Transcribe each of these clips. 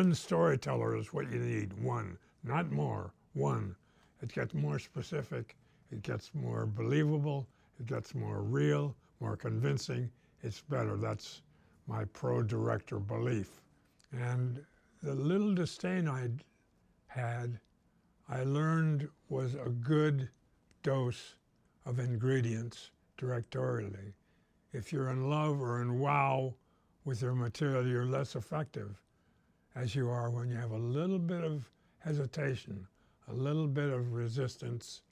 one storyteller is what you need, one, not more, one. It gets more specific, it gets more believable, it gets more real, more convincing, it's better. That's my pro-director belief. And the little disdain I had, I learned was a good dose of ingredients directorially. If you're in love or in wow with your material, you're less effective as you are when you have a little bit of hesitation, a little bit of resistance.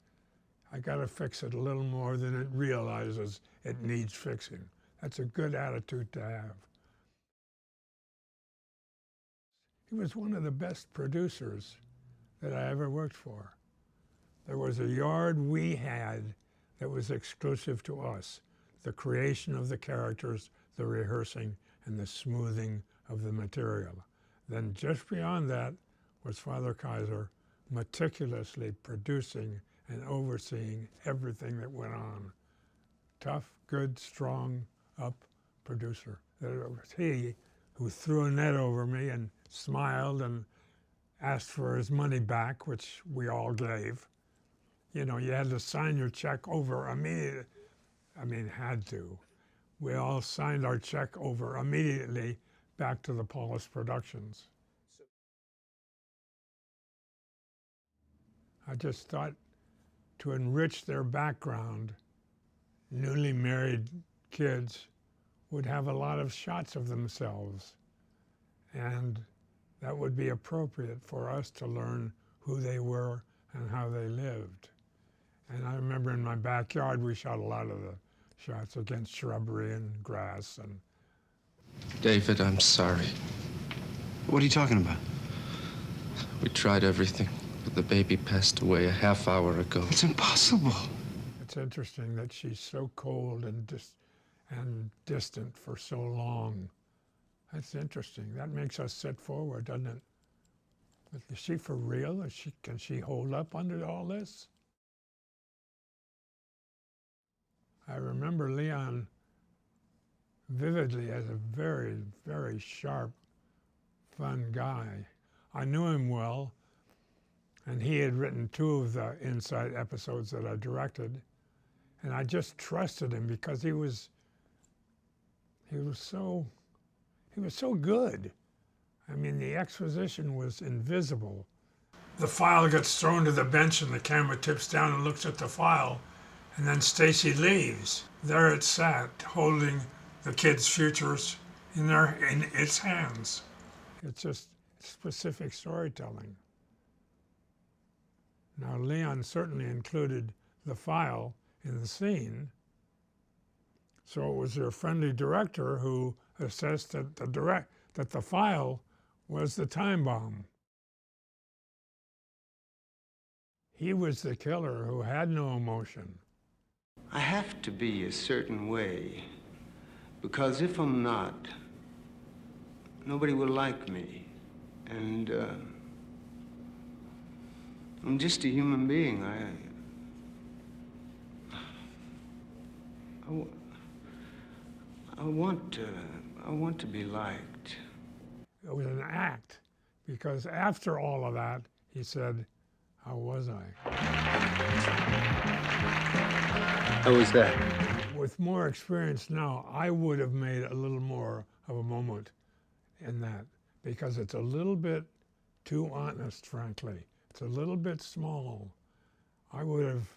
I got to fix it a little more than it realizes it needs fixing. That's a good attitude to have. He was one of the best producers that I ever worked for. There was a yard we had that was exclusive to us, the creation of the characters, the rehearsing, and the smoothing of the material. Then just beyond that was Father Kieser meticulously producing and overseeing everything that went on. Tough, good, strong, up producer. It was he who threw a net over me and smiled and asked for his money back, which we all gave. You know, you had to sign your check over immediately. I mean, had to. We all signed our check over immediately back to the Paulist Productions. I just thought to enrich their background, newly married kids would have a lot of shots of themselves, and that would be appropriate for us to learn who they were and how they lived. And I remember in my backyard we shot a lot of the shots against shrubbery and grass. And David, I'm sorry. What are you talking about? We tried everything, but the baby passed away a half hour ago. It's impossible. It's interesting that she's so cold and distant for so long. That's interesting. That makes us sit forward, doesn't it? But is she for real? Can she hold up under all this? I remember Leon vividly as a very, very sharp, fun guy. I knew him well, and he had written 2 of the Inside episodes that I directed, and I just trusted him because he was so good. I mean, the exposition was invisible. The file gets thrown to the bench and the camera tips down and looks at the file, and then Stacy leaves. There it sat, holding the kids' futures in its hands. It's just specific storytelling. Now, Leon certainly included the file in the scene, so it was their friendly director who assessed that the file was the time bomb. He was the killer who had no emotion. I have to be a certain way, because if I'm not, nobody will like me. And I'm just a human being. I want to be liked. It was an act, because after all of that, he said, "How was I?" How was that? With more experience now, I would have made a little more of a moment in that, because it's a little bit too honest, frankly. It's a little bit small. I would have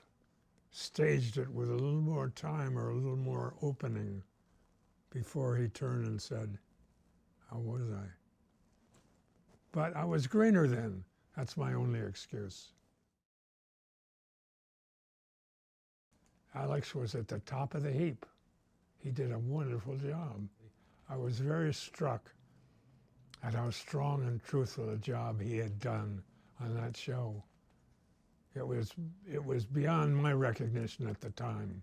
staged it with a little more time or a little more opening before he turned and said, "How was I?" But I was greener then. That's my only excuse. Alex was at the top of the heap. He did a wonderful job. I was very struck at how strong and truthful a job he had done on that show. It was beyond my recognition at the time.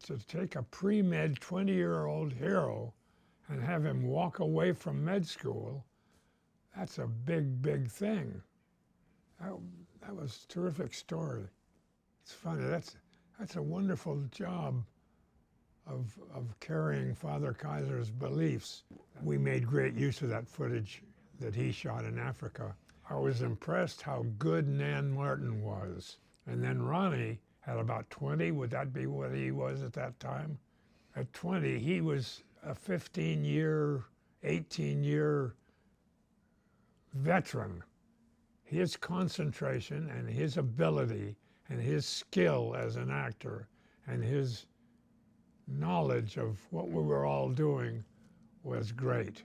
To take a pre-med 20-year-old hero and have him walk away from med school, that's a big, big thing. That was a terrific story. It's funny, that's a wonderful job of carrying Father Kaiser's beliefs. We made great use of that footage that he shot in Africa. I was impressed how good Nan Martin was. And then Ronnie had about 20, would that be what he was at that time? At 20, he was a 15-year, 18-year veteran. His concentration and his ability and his skill as an actor and his knowledge of what we were all doing was great.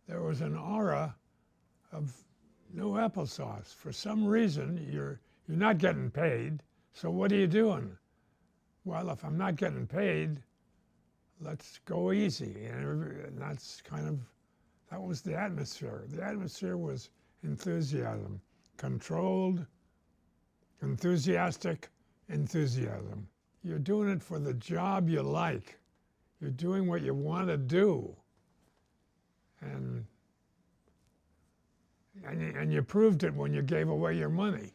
There was an aura of no applesauce. For some reason, you're not getting paid, so what are you doing? Well, if I'm not getting paid, let's go easy. And that's kind of, that was the atmosphere. The atmosphere was enthusiasm, controlled, enthusiastic enthusiasm. You're doing it for the job you like. You're doing what you want to do. And you proved it when you gave away your money.